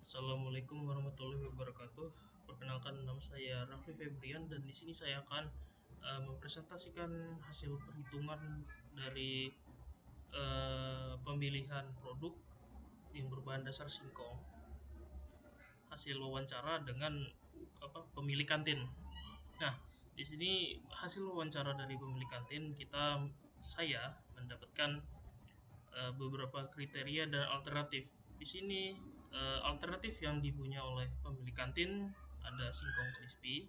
Assalamualaikum warahmatullahi wabarakatuh. Perkenalkan, nama saya Raffi Febrian dan di sini saya akan mempresentasikan hasil perhitungan dari pemilihan produk yang berbahan dasar singkong, hasil wawancara dengan pemilik kantin. Nah, di sini hasil wawancara dari pemilik kantin saya mendapatkan beberapa kriteria dan alternatif. Di sini alternatif yang dipunya oleh pemilik kantin ada singkong crispy,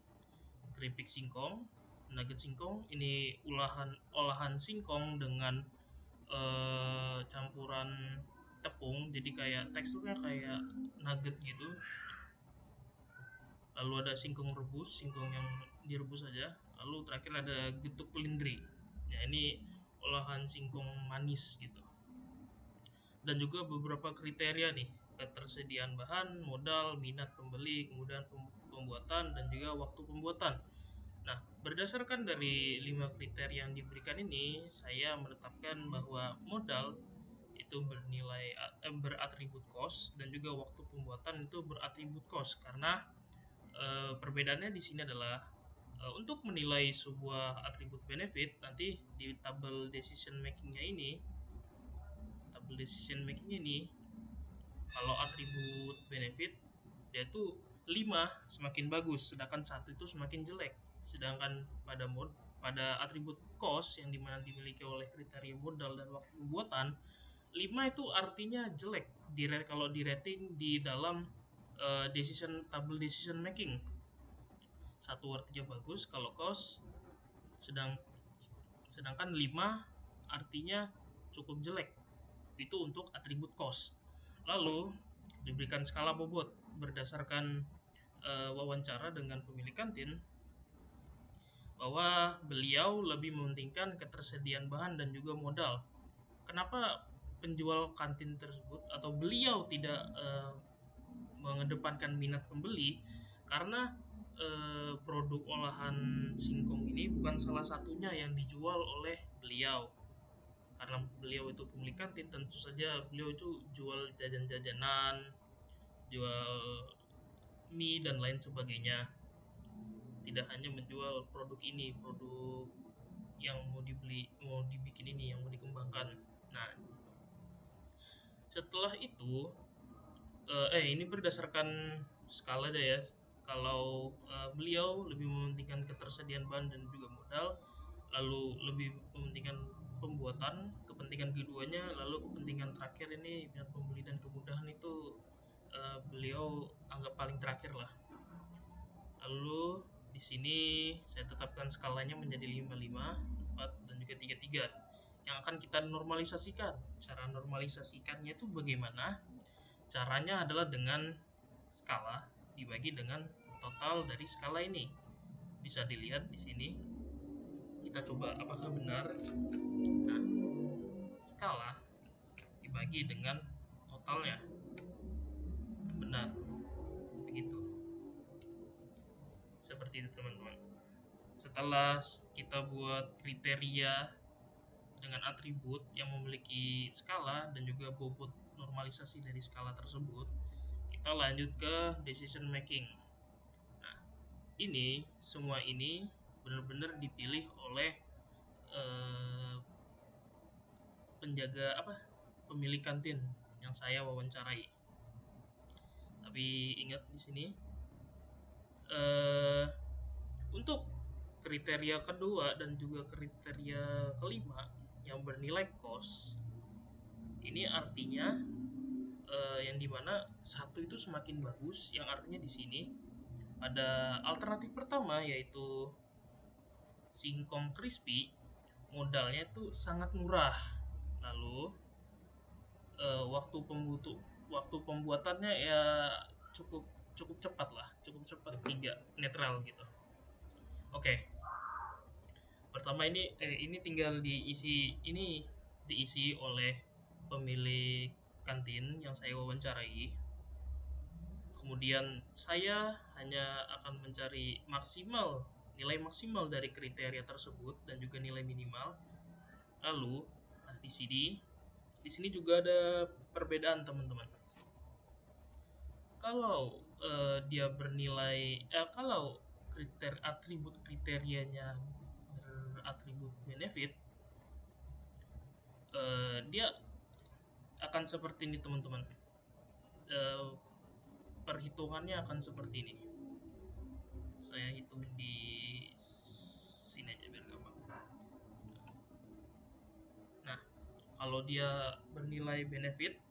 keripik singkong, nugget singkong. Ini olahan olahan singkong dengan campuran tepung, jadi kayak teksturnya kayak nugget gitu. Lalu ada singkong rebus, singkong yang direbus saja. Lalu terakhir ada getuk pelindri. Ya, ini olahan singkong manis gitu. Dan juga beberapa kriteria nih, ketersediaan bahan, modal, minat pembeli, kemudian pembuatan dan juga waktu pembuatan. Nah, berdasarkan dari 5 kriteria yang diberikan ini, saya menetapkan bahwa modal itu beratribut cost dan juga waktu pembuatan itu beratribut cost karena perbedaannya di sini adalah untuk menilai sebuah atribut benefit nanti di tabel decision making ini kalau atribut benefit dia itu 5 semakin bagus sedangkan satu itu semakin jelek. Sedangkan pada atribut cost yang dimana dimiliki oleh kriteria modal dan waktu pembuatan, 5 itu artinya jelek kalau di rating di dalam table decision making. Satu artinya bagus kalau cost, sedang sedangkan 5 artinya cukup jelek. Itu untuk atribut cost. Lalu diberikan skala bobot berdasarkan wawancara dengan pemilik kantin bahwa beliau lebih mementingkan ketersediaan bahan dan juga modal. Kenapa penjual kantin tersebut atau beliau tidak mengedepankan minat pembeli? Karena produk olahan singkong ini bukan salah satunya yang dijual oleh beliau. Karena beliau itu pemilik kantin, tentu saja beliau itu jual jajan-jajanan, jual mie dan lain sebagainya. Tidak hanya menjual produk ini, produk yang mau dibikin ini, yang mau dikembangkan. Nah, setelah itu ini berdasarkan skala aja ya. Kalau beliau lebih mementingkan ketersediaan bahan dan juga modal, lalu lebih mementingkan pembuatan, kepentingan keduanya, lalu kepentingan terakhir ini minat pembeli dan kemudahan itu beliau anggap paling terakhir lah. Lalu di sini saya tetapkan skalanya menjadi 55, 4 dan juga 33 yang akan kita normalisasikan. Cara normalisasikannya itu bagaimana? Caranya adalah dengan skala dibagi dengan total dari skala ini. Bisa dilihat di sini. Kita coba apakah benar. Nah, skala dibagi dengan totalnya. Benar. Begitu. Seperti itu teman-teman. Setelah kita buat kriteria dengan atribut yang memiliki skala dan juga bobot normalisasi dari skala tersebut, kita lanjut ke decision making. Nah, semua ini benar-benar dipilih oleh eh, penjaga pemilik kantin yang saya wawancarai. Tapi ingat di sini eh, untuk kriteria kedua dan juga kriteria kelima yang bernilai cost, ini artinya yang dimana satu itu semakin bagus, yang artinya di sini ada alternatif pertama yaitu singkong crispy, modalnya itu sangat murah. Lalu waktu pembuatannya ya cukup cukup cepat lah, cukup cepat, tiga netral gitu. Oke, pertama ini tinggal diisi oleh pemilik kantin yang saya wawancarai. Kemudian saya hanya akan mencari nilai maksimal dari kriteria tersebut dan juga nilai minimal. Lalu, nah di sini juga ada perbedaan teman-teman. Kalau dia bernilai kalau atribut kriterianya beratribut benefit, dia akan seperti ini teman-teman. Eh, Perhitungannya akan seperti ini. Saya hitung di sini aja biar gampang. Nah, kalau dia bernilai benefit,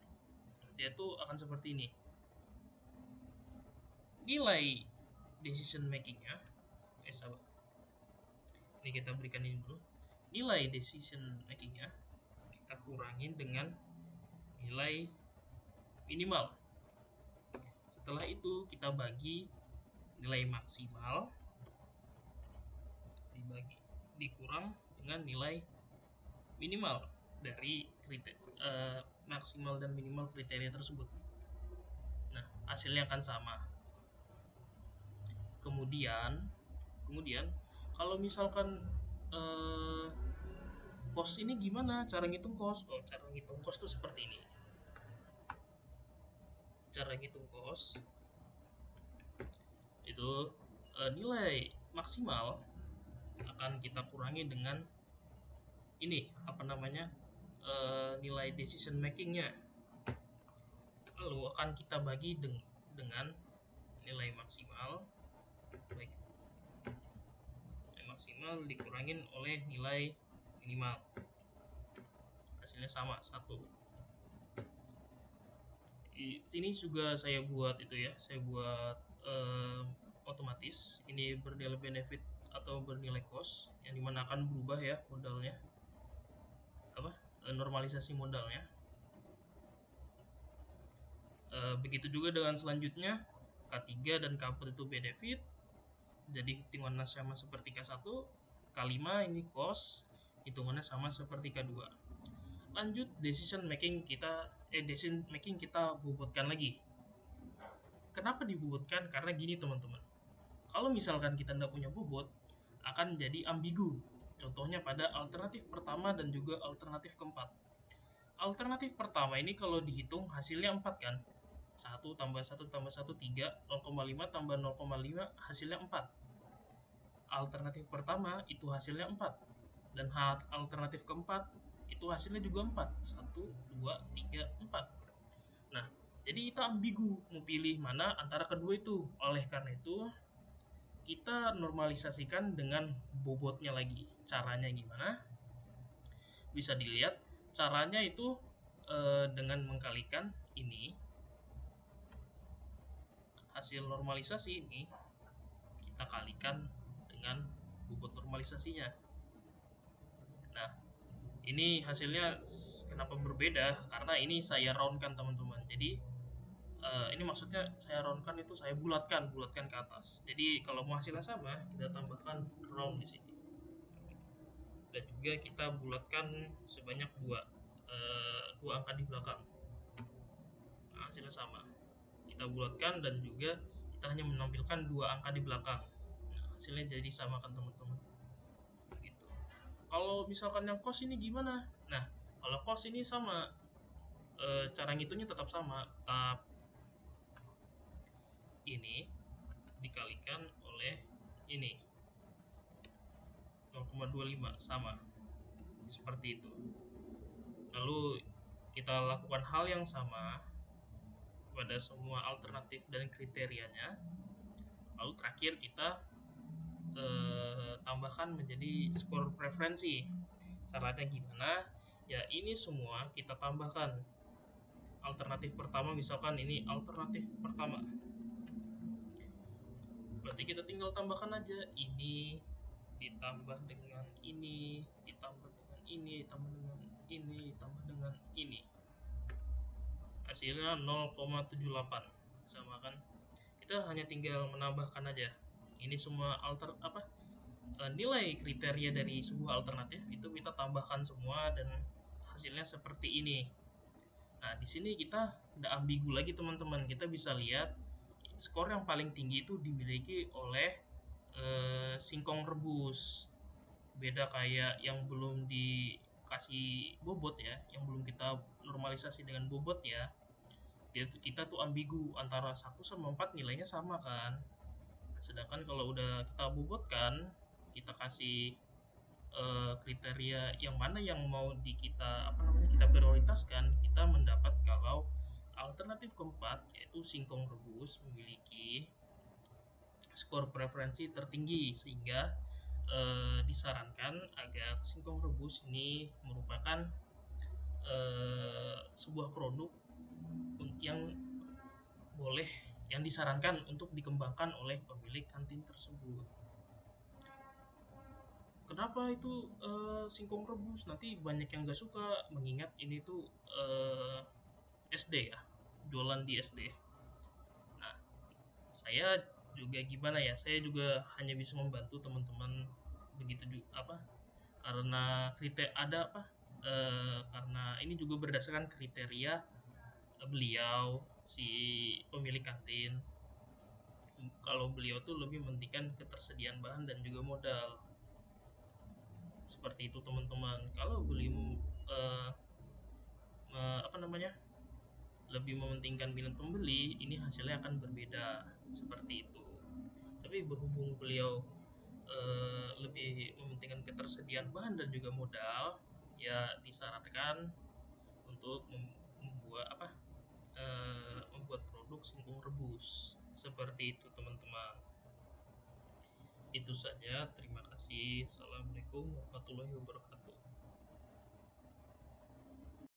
dia tuh akan seperti ini. Nilai decision makingnya, sabar. Ini kita berikan ini dulu. Nilai decision makingnya kita kurangin dengan nilai minimal. Setelah itu kita bagi nilai maksimal dikurang dengan nilai minimal dari maksimal dan minimal kriteria tersebut. Nah, hasilnya akan sama. Kemudian kalau misalkan eh, cost ini gimana cara ngitung cost? Oh, cara ngitung cost itu seperti ini. Cara ngitung cost itu nilai maksimal akan kita kurangi dengan ini nilai decision makingnya, lalu akan kita bagi dengan nilai maksimal, baik, nilai maksimal dikurangin oleh nilai minimal, hasilnya sama 1. Ini juga saya buat otomatis ini bernilai benefit atau bernilai cost, yang dimana akan berubah ya modalnya, normalisasi modalnya. Begitu juga dengan selanjutnya K3 dan K4 itu benefit, jadi hitungannya sama seperti K1. K5 ini cost, hitungannya sama seperti K2. Lanjut decision making kita bobotkan lagi. Kenapa dibobotkan? Karena gini teman-teman, kalau misalkan kita tidak punya bobot akan jadi ambigu. Contohnya pada alternatif pertama dan juga alternatif keempat. Alternatif pertama ini kalau dihitung hasilnya 4 kan, 1 tambah 1 tambah 1 3, 0,5 tambah 0,5 hasilnya 4. Alternatif pertama itu hasilnya 4, dan alternatif keempat itu hasilnya juga 4, 1, 2, 3, 4. Nah, jadi kita ambigu mau pilih mana antara kedua itu. Oleh karena itu kita normalisasikan dengan bobotnya lagi. Caranya gimana? Bisa dilihat caranya itu dengan mengkalikan ini, hasil normalisasi ini kita kalikan dengan bobot normalisasinya. Nah, ini hasilnya kenapa berbeda? Karena ini saya roundkan teman-teman. Jadi ini maksudnya saya roundkan itu saya bulatkan ke atas. Jadi kalau mau hasilnya sama, kita tambahkan round di sini. Dan juga kita bulatkan sebanyak dua angka di belakang. Nah, hasilnya sama. Kita bulatkan dan juga kita hanya menampilkan 2 angka di belakang. Nah, hasilnya jadi sama kan teman-teman. Gitu. Kalau misalkan yang cost ini gimana? Nah, kalau cost ini sama, cara ngitungnya tetap sama. Ini dikalikan oleh ini 0,25 sama seperti itu. Lalu kita lakukan hal yang sama pada semua alternatif dan kriterianya. Lalu terakhir kita tambahkan menjadi skor preferensi. Caranya gimana? Ya ini semua kita tambahkan. Alternatif pertama misalkan ini alternatif pertama. Berarti kita tinggal tambahkan aja ini ditambah dengan ini, ditambah dengan ini, ditambah dengan ini, ditambah dengan ini. Hasilnya 0,78 sama kan? Kita hanya tinggal menambahkan aja. Ini semua nilai kriteria dari sebuah alternatif itu kita tambahkan semua dan hasilnya seperti ini. Nah, di sini kita tidak ambigu lagi teman-teman. Kita bisa lihat skor yang paling tinggi itu dimiliki oleh singkong rebus. Beda kayak yang belum dikasih bobot ya, yang belum kita normalisasi dengan bobot ya. kita tuh ambigu antara 1 sama 4 nilainya sama kan. Sedangkan kalau udah kita bobotkan, kita kasih kriteria yang mana yang mau di kita apa namanya kita prioritaskan, kita mendapat kalau alternatif keempat yaitu singkong rebus memiliki skor preferensi tertinggi, sehingga disarankan agar singkong rebus ini merupakan sebuah produk yang boleh yang disarankan untuk dikembangkan oleh pemilik kantin tersebut. Kenapa itu singkong rebus? Nanti banyak yang gak suka mengingat ini tuh SD ya, jualan di SD. Nah, saya juga gimana ya? Saya juga hanya bisa membantu teman-teman begitu juga apa? Karena kriteria ada apa? Karena ini juga berdasarkan kriteria beliau si pemilik kantin. Kalau beliau tuh lebih mementingkan ketersediaan bahan dan juga modal. Seperti itu teman-teman. Kalau beliau eh, apa namanya lebih mementingkan minat pembeli, ini hasilnya akan berbeda seperti itu. Tapi berhubung beliau lebih mementingkan ketersediaan bahan dan juga modal, ya disarankan untuk membuat apa membuat produk singkong rebus seperti itu teman-teman. Itu saja, terima kasih. Assalamualaikum warahmatullahi wabarakatuh.